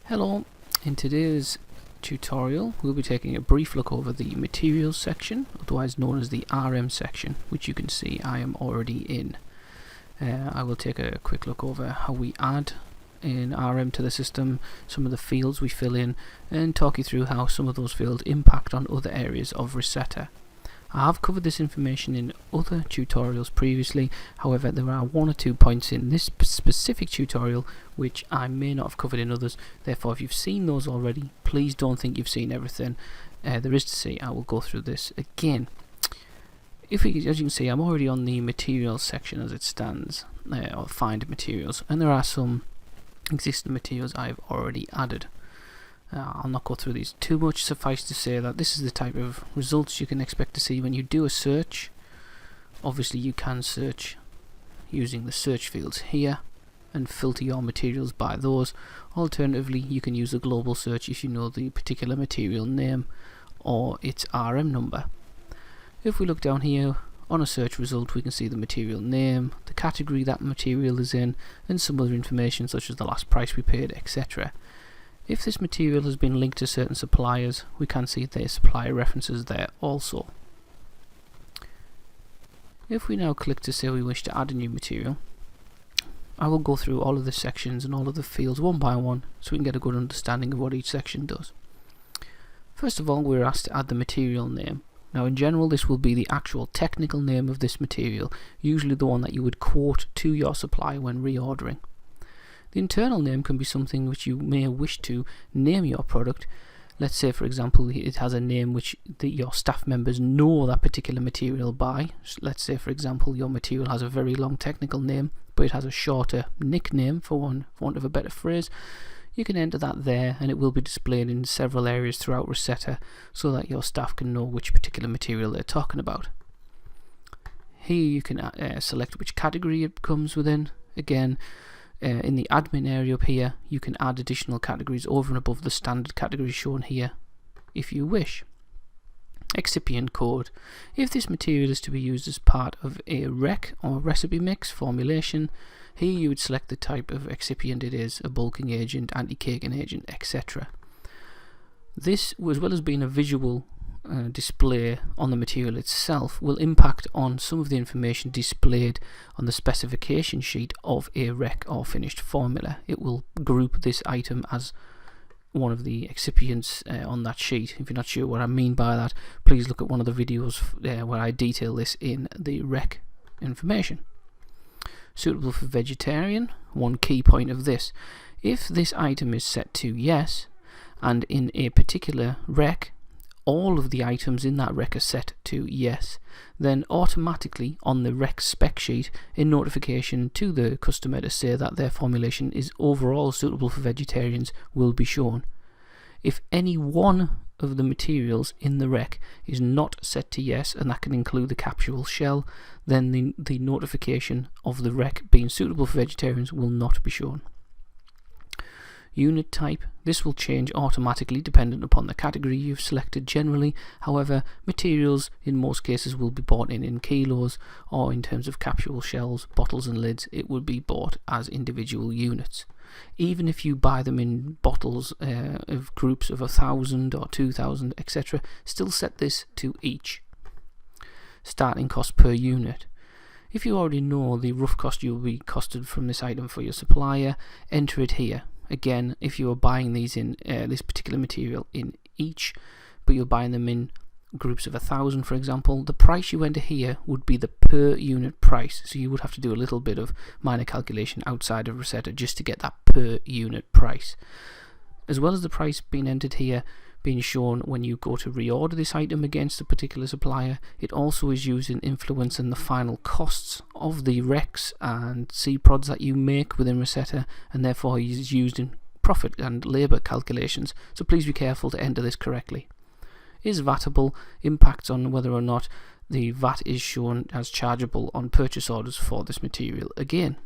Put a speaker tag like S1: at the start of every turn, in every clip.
S1: Hello, in today's tutorial we'll be taking a brief look over the materials section, otherwise known as the RM section, which you can see I am already in. I will take a quick look over how we add in RM to the system, some of the fields we fill in, and talk you through how some of those fields impact on other areas of Receta. I have covered this information in other tutorials previously, however there are one or two points in this specific tutorial which I may not have covered in others. Therefore, if you've seen those already, please don't think you've seen everything there is to see. I will go through this again. As you can see, I'm already on the materials section as it stands, or find materials, and there are some existing materials I've already added. I'll not go through these too much. Suffice to say that this is the type of results you can expect to see when you do a search. Obviously you can search using the search fields here and filter your materials by those. Alternatively, you can use a global search if you know the particular material name or its RM number. If we look down here on a search result, we can see the material name, the category that material is in, and some other information such as the last price we paid, etc. If this material has been linked to certain suppliers, we can see their supplier references there also. If we now click to say we wish to add a new material, I will go through all of the sections and all of the fields one by one so we can get a good understanding of what each section does. First of all, we're asked to add the material name. Now in general this will be the actual technical name of this material, usually the one that you would quote to your supplier when reordering. The internal name can be something which you may wish to name your product. Let's say for example it has a name which your staff members know that particular material by. Let's say for example your material has a very long technical name but it has a shorter nickname, for want of a better phrase. You can enter that there and it will be displayed in several areas throughout Receta so that your staff can know which particular material they're talking about. Here you can select which category it comes within. Again, in the admin area up here you can add additional categories over and above the standard categories shown here if you wish. Excipient code. If this material is to be used as part of a rec or recipe mix formulation, here you would select the type of excipient it is, a bulking agent, anti-caking agent, etc. This, as well as being a visual display on the material itself, will impact on some of the information displayed on the specification sheet of a rec or finished formula. It will group this item as one of the excipients on that sheet. If you're not sure what I mean by that, please look at one of the videos where I detail this in the rec information. Suitable for vegetarian. One key point of this: if this item is set to yes, and in a particular rec all of the items in that rec are set to yes, then automatically on the rec spec sheet a notification to the customer to say that their formulation is overall suitable for vegetarians will be shown. If any one of the materials in the rec is not set to yes, and that can include the capsule shell, then the notification of the rec being suitable for vegetarians will not be shown. Unit type. This will change automatically dependent upon the category you've selected generally. However, materials in most cases will be bought in kilos, or in terms of capsule shells, bottles and lids, it would be bought as individual units. Even if you buy them in bottles of groups of 1,000 or 2,000, etc., still set this to each. Starting cost per unit. If you already know the rough cost you will be costed from this item for your supplier, enter it here. Again, if you are buying these in this particular material in each, but you're buying them in groups of 1,000 for example, the price you enter here would be the per unit price, so you would have to do a little bit of minor calculation outside of Receta just to get that per unit price. As well as the price being entered here being shown when you go to reorder this item against a particular supplier, it also is used in influencing the final costs of the recs and C-prods that you make within Receta, and therefore is used in profit and labour calculations, so please be careful to enter this correctly. Is VATable. Impacts on whether or not the VAT is shown as chargeable on purchase orders for this material again.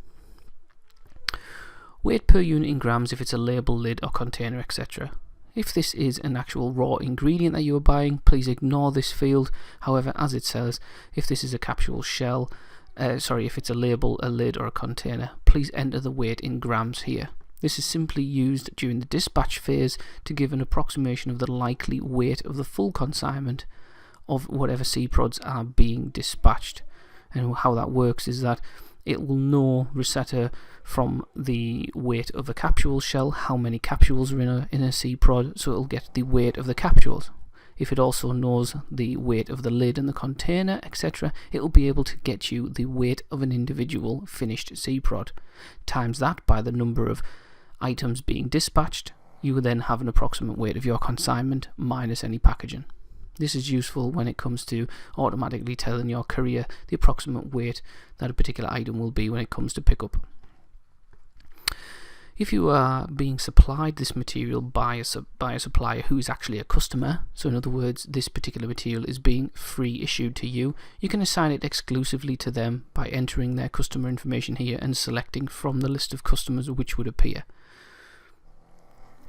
S1: Weight per unit in grams if it's a label, lid or container, etc. If this is an actual raw ingredient that you are buying, please ignore this field. However, as it says, if this is a capsule shell, if it's a label, a lid or a container, please enter the weight in grams here. This is simply used during the dispatch phase to give an approximation of the likely weight of the full consignment of whatever C-prods are being dispatched. And how that works is that it will know Receta from the weight of a capsule shell, how many capsules are in a C-prod, so it'll get the weight of the capsules. If it also knows the weight of the lid and the container, etc., it will be able to get you the weight of an individual finished C-prod. Times that by the number of items being dispatched, you will then have an approximate weight of your consignment minus any packaging. This is useful when it comes to automatically telling your courier the approximate weight that a particular item will be when it comes to pickup. If you are being supplied this material by a supplier who is actually a customer, so in other words, this particular material is being free issued to you, you can assign it exclusively to them by entering their customer information here and selecting from the list of customers which would appear.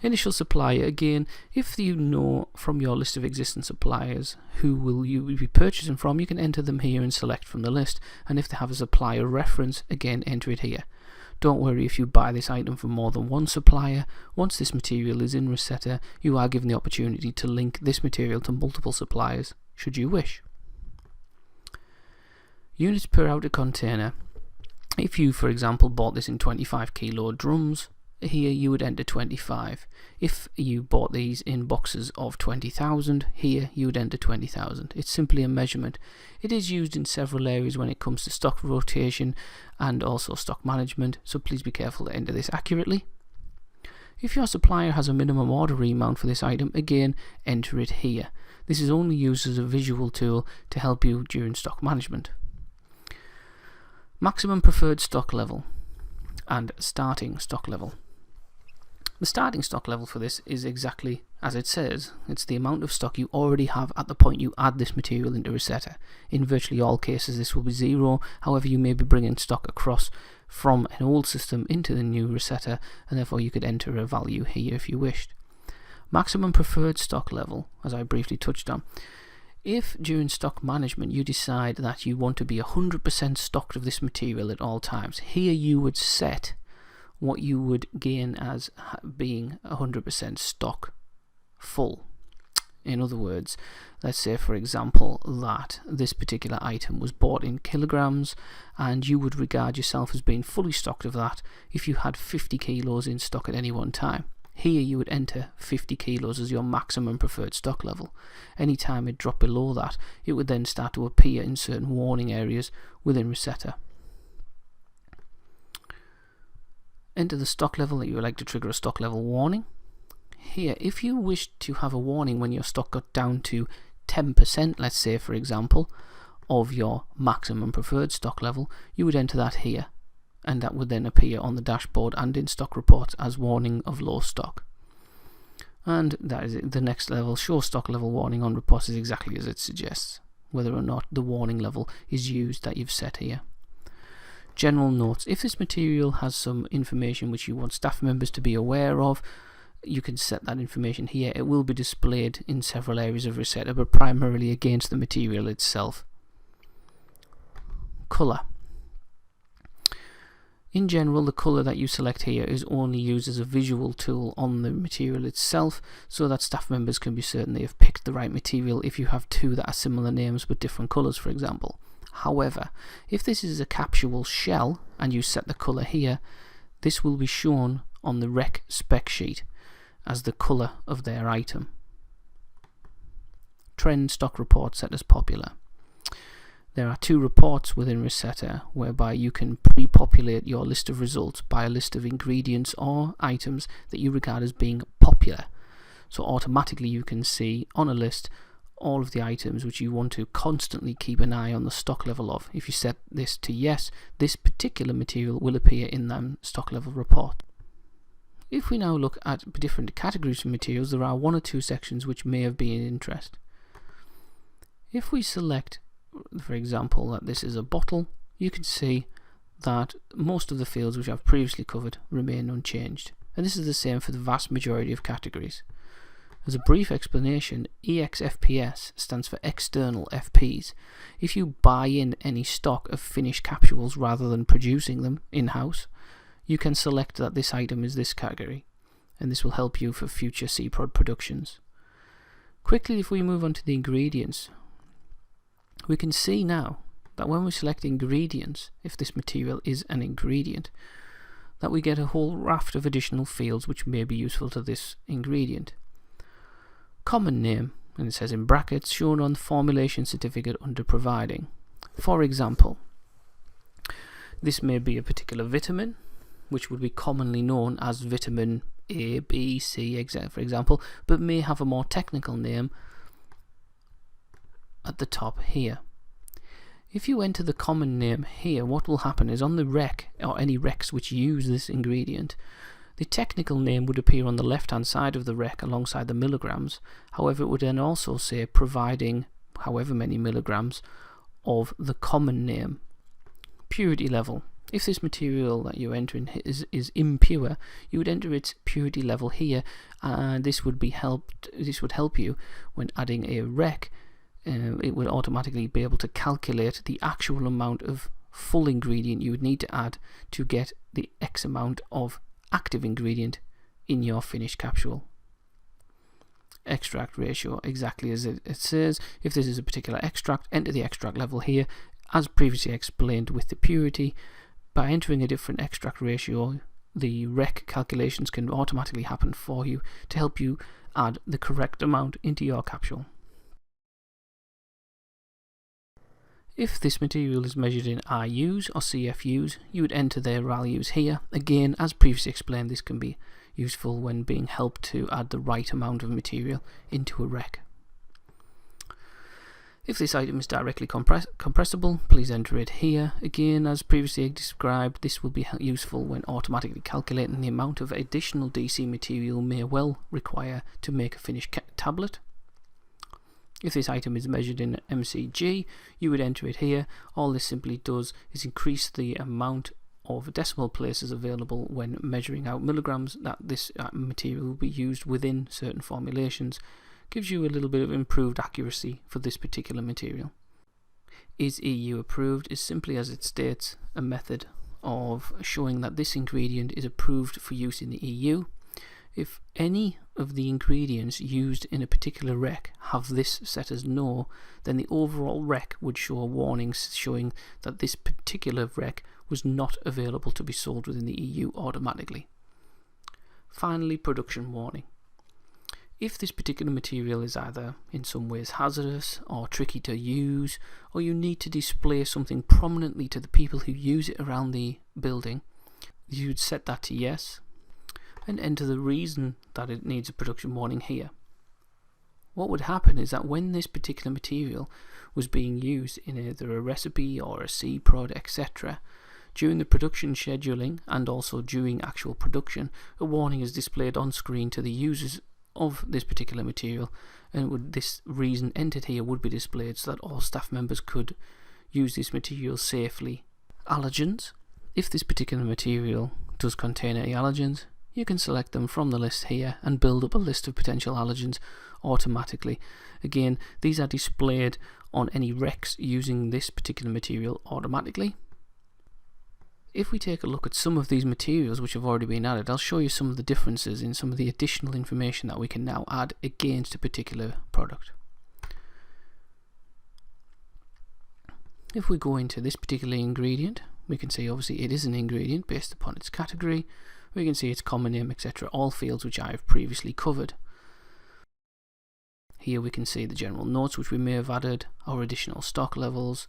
S1: Initial supplier, again, if you know from your list of existing suppliers who will you be purchasing from, you can enter them here and select from the list, and if they have a supplier reference, again enter it here. Don't worry if you buy this item from more than one supplier. Once this material is in Receta, you are given the opportunity to link this material to multiple suppliers, should you wish. Units per outer container. If you, for example, bought this in 25 kilo drums, here you would enter 25. If you bought these in boxes of 20,000, here you would enter 20,000. It's simply a measurement. It is used in several areas when it comes to stock rotation and also stock management, so please be careful to enter this accurately. If your supplier has a minimum order amount for this item, again enter it here. This is only used as a visual tool to help you during stock management. Maximum preferred stock level and starting stock level. The starting stock level for this is exactly as it says. It's the amount of stock you already have at the point you add this material into Receta. In virtually all cases this will be 0, however you may be bringing stock across from an old system into the new Receta, and therefore you could enter a value here if you wished. Maximum preferred stock level, as I briefly touched on. If during stock management you decide that you want to be 100% stocked of this material at all times, here you would set what you would gain as being 100% stock full. In other words, let's say for example that this particular item was bought in kilograms and you would regard yourself as being fully stocked of that if you had 50 kilos in stock at any one time. Here you would enter 50 kilos as your maximum preferred stock level. Anytime it dropped below that, it would then start to appear in certain warning areas within Receta. Enter the stock level that you would like to trigger a stock level warning. Here, if you wish to have a warning when your stock got down to 10%, let's say for example, of your maximum preferred stock level, you would enter that here, and that would then appear on the dashboard and in stock reports as warning of low stock. And that is it. The next level, show stock level warning on reports, is exactly as it suggests, whether or not the warning level is used that you've set here. General notes. If this material has some information which you want staff members to be aware of, you can set that information here. It will be displayed in several areas of Receta, but primarily against the material itself. Colour. In general, the colour that you select here is only used as a visual tool on the material itself, so that staff members can be certain they have picked the right material if you have two that are similar names but different colours, for example. However, if this is a capsule shell and you set the colour here, this will be shown on the rec spec sheet as the colour of their item. Trend stock report set as popular. There are two reports within Receta whereby you can pre-populate your list of results by a list of ingredients or items that you regard as being popular. So automatically you can see on a list all of the items which you want to constantly keep an eye on the stock level of. If you set this to yes, this particular material will appear in that stock level report. If we now look at different categories of materials, there are one or two sections which may have been of interest. If we select, for example, that this is a bottle, you can see that most of the fields which I've previously covered remain unchanged. And this is the same for the vast majority of categories. As a brief explanation, EXFPS stands for external FPs. If you buy in any stock of finished capsules rather than producing them in-house, you can select that this item is this category, and this will help you for future CProd productions. Quickly, if we move on to the ingredients, we can see now that when we select ingredients, if this material is an ingredient, that we get a whole raft of additional fields which may be useful to this ingredient. Common name, and it says in brackets, shown on the formulation certificate under providing. For example, this may be a particular vitamin, which would be commonly known as vitamin A, B, C, for example, but may have a more technical name at the top here. If you enter the common name here, what will happen is on the rec, or any recs which use this ingredient, the technical name would appear on the left hand side of the rec alongside the milligrams. However, it would then also say providing however many milligrams of the common name. Purity level. If this material that you enter in is impure, you would enter its purity level here, and this would help you when adding a rec. It will automatically be able to calculate the actual amount of full ingredient you would need to add to get the X amount of active ingredient in your finished capsule. Extract ratio, exactly as it says. If this is a particular extract, enter the extract level here, as previously explained with the purity. By entering a different extract ratio, the rec calculations can automatically happen for you to help you add the correct amount into your capsule. If this material is measured in IUs or CFUs, you would enter their values here. Again, as previously explained, this can be useful when being helped to add the right amount of material into a rec. If this item is directly compressible, please enter it here. Again, as previously described, this will be useful when automatically calculating the amount of additional DC material may well require to make a finished tablet. If this item is measured in MCG, you would enter it here. All this simply does is increase the amount of decimal places available when measuring out milligrams that this material will be used within certain formulations. Gives you a little bit of improved accuracy for this particular material. Is EU approved is simply, as it states, a method of showing that this ingredient is approved for use in the EU. If any of the ingredients used in a particular rec have this set as no, then the overall rec would show a warning showing that this particular rec was not available to be sold within the EU automatically. Finally, production warning. If this particular material is either in some ways hazardous or tricky to use, or you need to display something prominently to the people who use it around the building, you'd set that to yes and enter the reason that it needs a production warning here. What would happen is that when this particular material was being used in either a recipe or a CProd, etc., during the production scheduling and also during actual production, a warning is displayed on screen to the users of this particular material, and this reason entered here would be displayed so that all staff members could use this material safely. Allergens. If this particular material does contain any allergens, you can select them from the list here and build up a list of potential allergens automatically. Again, these are displayed on any recs using this particular material automatically. If we take a look at some of these materials which have already been added, I'll show you some of the differences in some of the additional information that we can now add against a particular product. If we go into this particular ingredient, we can see obviously it is an ingredient based upon its category. We can see its common name, etc., all fields which I have previously covered. Here we can see the general notes which we may have added, our additional stock levels,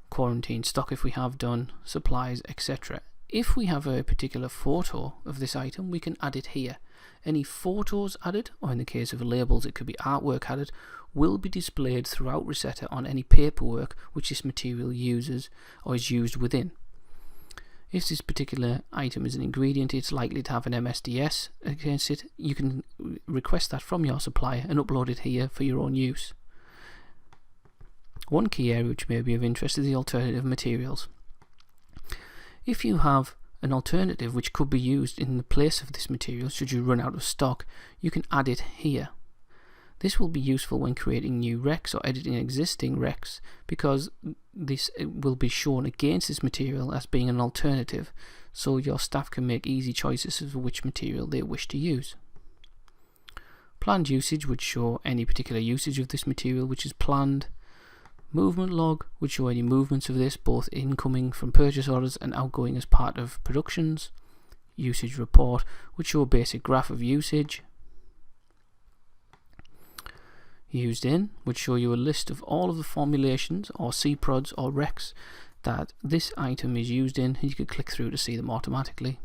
S1: quarantine stock if we have done, supplies, etc. If we have a particular photo of this item, we can add it here. Any photos added, or in the case of labels it could be artwork added, will be displayed throughout Receta on any paperwork which this material uses or is used within. If this particular item is an ingredient, it's likely to have an MSDS against it. You can request that from your supplier and upload it here for your own use. One key area which may be of interest is the alternative materials. If you have an alternative which could be used in the place of this material should you run out of stock, you can add it here. This will be useful when creating new recs or editing existing recs, because this will be shown against this material as being an alternative, so your staff can make easy choices as to which material they wish to use. Planned usage would show any particular usage of this material which is planned. Movement log would show any movements of this, both incoming from purchase orders and outgoing as part of productions. Usage report would show a basic graph of usage. Used in would show you a list of all of the formulations or CPRODs or recs that this item is used in, and you could click through to see them automatically.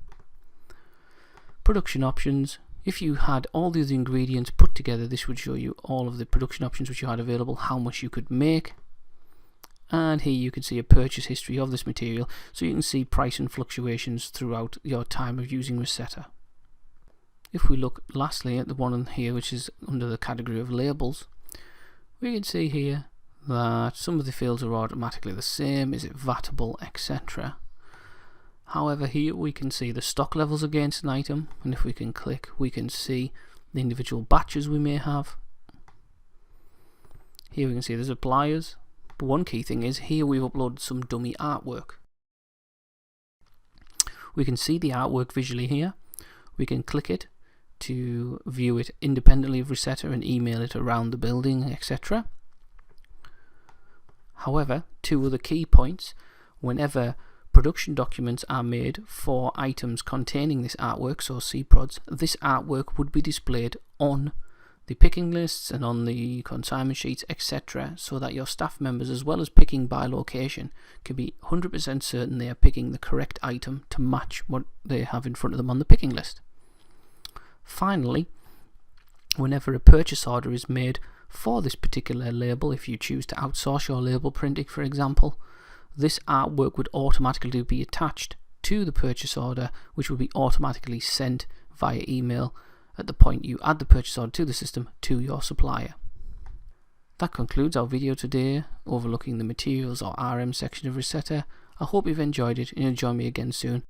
S1: Production options. If you had all the other ingredients put together, this would show you all of the production options which you had available, how much you could make. And here you can see a purchase history of this material, so you can see price and fluctuations throughout your time of using Receta. If we look lastly at the one in here which is under the category of labels, we can see here that some of the fields are automatically the same, is it vatable, etc. However, here we can see the stock levels against an item, and if we can click, we can see the individual batches we may have. Here we can see the suppliers. But one key thing is here we've uploaded some dummy artwork. We can see the artwork visually here. We can click it to view it independently of Receta and email it around the building, etc. However, two other key points: whenever production documents are made for items containing this artwork, so CPRODs, this artwork would be displayed on the picking lists and on the consignment sheets, etc., so that your staff members, as well as picking by location, can be 100% certain they are picking the correct item to match what they have in front of them on the picking list. Finally, whenever a purchase order is made for this particular label, if you choose to outsource your label printing, for example, this artwork would automatically be attached to the purchase order, which will be automatically sent via email at the point you add the purchase order to the system to your supplier. That concludes our video today overlooking the materials or RM section of Receta. I hope you've enjoyed it and you'll join me again soon